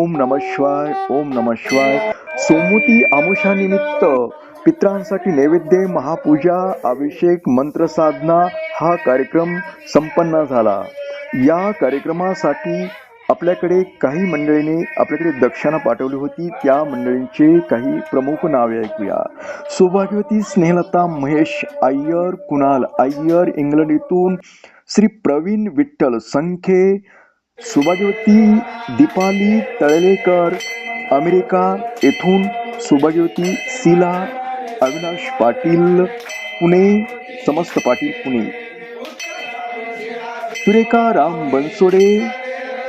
ओम नमः शिवाय, ओम नमः शिवाय. सोमवती अमावस्यानिमित्त पितरांसाठी नैवेद्य, महापूजा, अभिषेक, मंत्रसाधना हा कार्यक्रम संपन्न झाला. या कार्यक्रमासाठी आपल्याकडे काही मंडळींनी आपल्याकडे दक्षिणा पाठवली होती. त्या मंडळींचे काही प्रमुख नावे ऐकूया. सौभाग्यवती स्नेहलता महेश अय्यर, कुणाल अय्यर इंग्लंड इथून, श्री प्रवीण विठ्ठल संखे, सौभाग्यवती दीपाली तळलेकर अमेरिका येथून, सौभाग्यवती शीला अविनाश पाटील पुणे, समस्त पाटील पुणे, सुरेखा राम बनसोडे,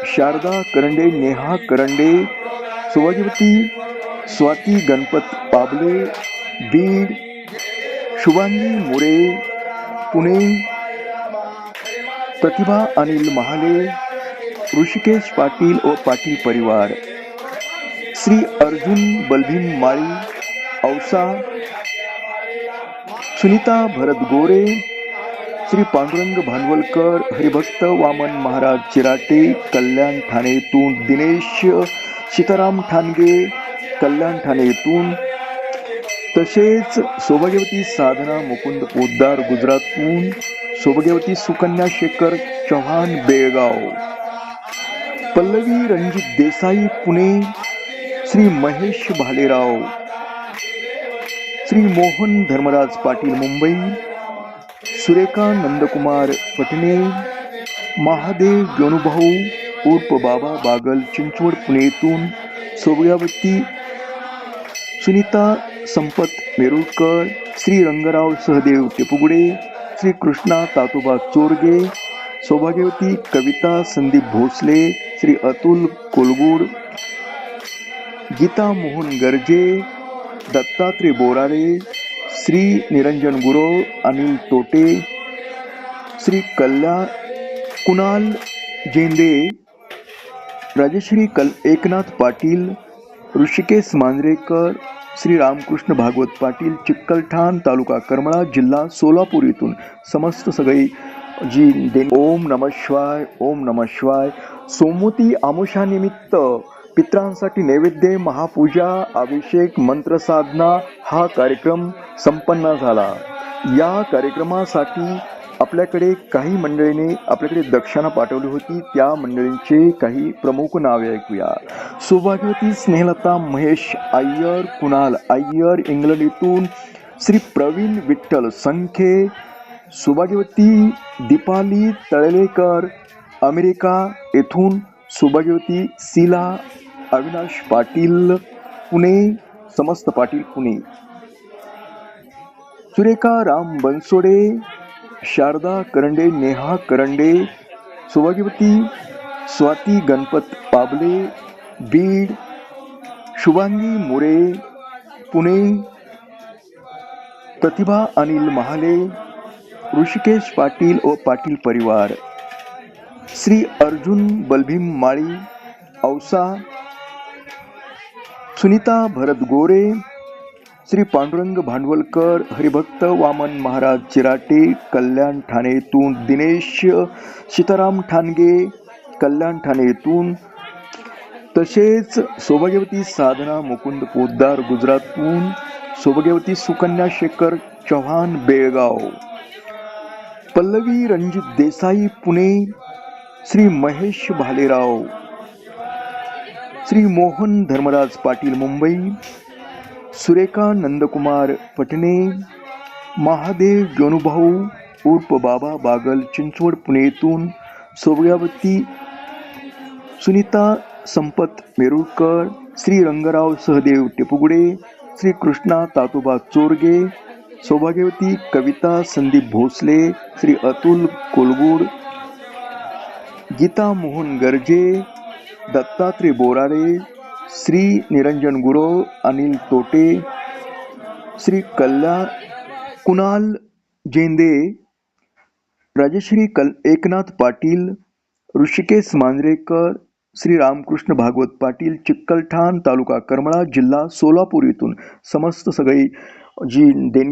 शारदा करंडे, नेहा करंडे, सौभाग्यवती स्वाती गणपत पाबले बीड, शुभांगी मोरे पुणे, प्रतिभा अनिल महाले, ऋषिकेश पाटील व पाटील परिवार, श्री अर्जुन बलभीम माळी औसा, सुनीता भरत गोरे, श्री पांडुरंग भांडवलकर, हरिभक्त वामन महाराज चिराटे कल्याण ठाणेतून, दिनेश सीताराम ठाणगे कल्याण ठाणेतून, तसेच सौभाग्यवती साधना मुकुंद पोद्दार गुजरातहून, सौभाग्यवती सुकन्या शेखर चव्हाण बेळगाव, पल्लवी रणजित देसाई पुणे, श्री महेश भालेराव, श्री मोहन धर्मराज पाटील मुंबई, सुरेखा नंदकुमार पटणे, महादेव गणुभाऊ उर्फ बाबा बागल चिंचवड पुणेतून, सौभाग्यवती सुनीता संपत मेरुळकर, श्री रंगराव सहदेव टेपुगडे, श्री कृष्णा तातोबा चोरगे, सौभाग्यवती कविता संदीप भोसले, श्री अतुल कोलगुड, गीता मोहन गर्जे, दत्तात्रय बोरारे, श्री निरंजन गुरव, अनिल तोटे, श्री कुणाल जेंदे, राजश्री एकनाथ पाटील, ऋषिकेश मांजरेकर, श्री रामकृष्ण भागवत पाटील चिक्कलठाण तालुका करमाळा जिल्हा सोलापूर येथून, समस्त सगळी जी ओम नमः शिवाय, ओम नमः शिवाय. सोमवती अमावस्यानिमित्त पितरांसाठी नैवेद्य, महापूजा, अभिषेक, मंत्रसाधना हा कार्यक्रम संपन्न झाला. या कार्यक्रमासाठी आपल्याकडे काही मंडळींनी आपल्याकडे दक्षिणा पाठवली होती. त्या मंडळींचे काही प्रमुख नावे ऐकूया. सौभाग्यवती स्नेहलता महेश अय्यर, कुणाल अय्यर इंग्लंड इथून, श्री प्रवीण विठ्ठल संखे, सौभाग्यवती दीपाली तळलेकर अमेरिका येथून, सौभाग्यवती शीला अविनाश पाटील पुणे, समस्त पाटील पुणे, सुरेखा राम बनसोडे, शारदा करंडे, नेहा करंडे, सौभाग्यवती स्वाती गणपत पाबले बीड, शुभांगी मोरे पुणे, प्रतिभा अनिल महाले, ऋषिकेश पाटील व पाटील परिवार, श्री अर्जुन बलभीम माळी औसा, सुनीता भरत गोरे, श्री पांडुरंग भांडवलकर, हरिभक्त वामन महाराज चिराटे कल्याण ठाणेतून, दिनेश सीताराम ठाणगे कल्याण ठाणेतून, तसेच सौभाग्यवती साधना मुकुंद पोद्दार गुजरातहून, सौभाग्यवती सुकन्या शेखर चव्हाण बेळगाव, पल्लवी रणजित देसाई पुणे, श्री महेश भालेराव, श्री मोहन धर्मराज पाटील मुंबई, सुरेखा नंदकुमार पटणे, महादेव गणुभाऊ उर्फ बाबा बागल चिंचवड पुणेतून, सौभाग्यवती सुनीता संपत मेरुळकर, श्री रंगराव सहदेव टेपुगडे, श्री कृष्णा तातोबा चोरगे, सौभाग्यवती कविता संदीप भोसले, श्री अतुल कोलगुड, गीता मोहन गर्जे, दत्तात्रय बोरारे, श्री निरंजन गुरव, अनिल तोटे, श्री कुणाल जेंदे, राजश्री एकनाथ पाटील, ऋषिकेश मांजरेकर, श्री रामकृष्ण भागवत पाटील चिक्कलठाण तालुका करमाळा जिल्हा सोलापूर येथून, समस्त सगळी जी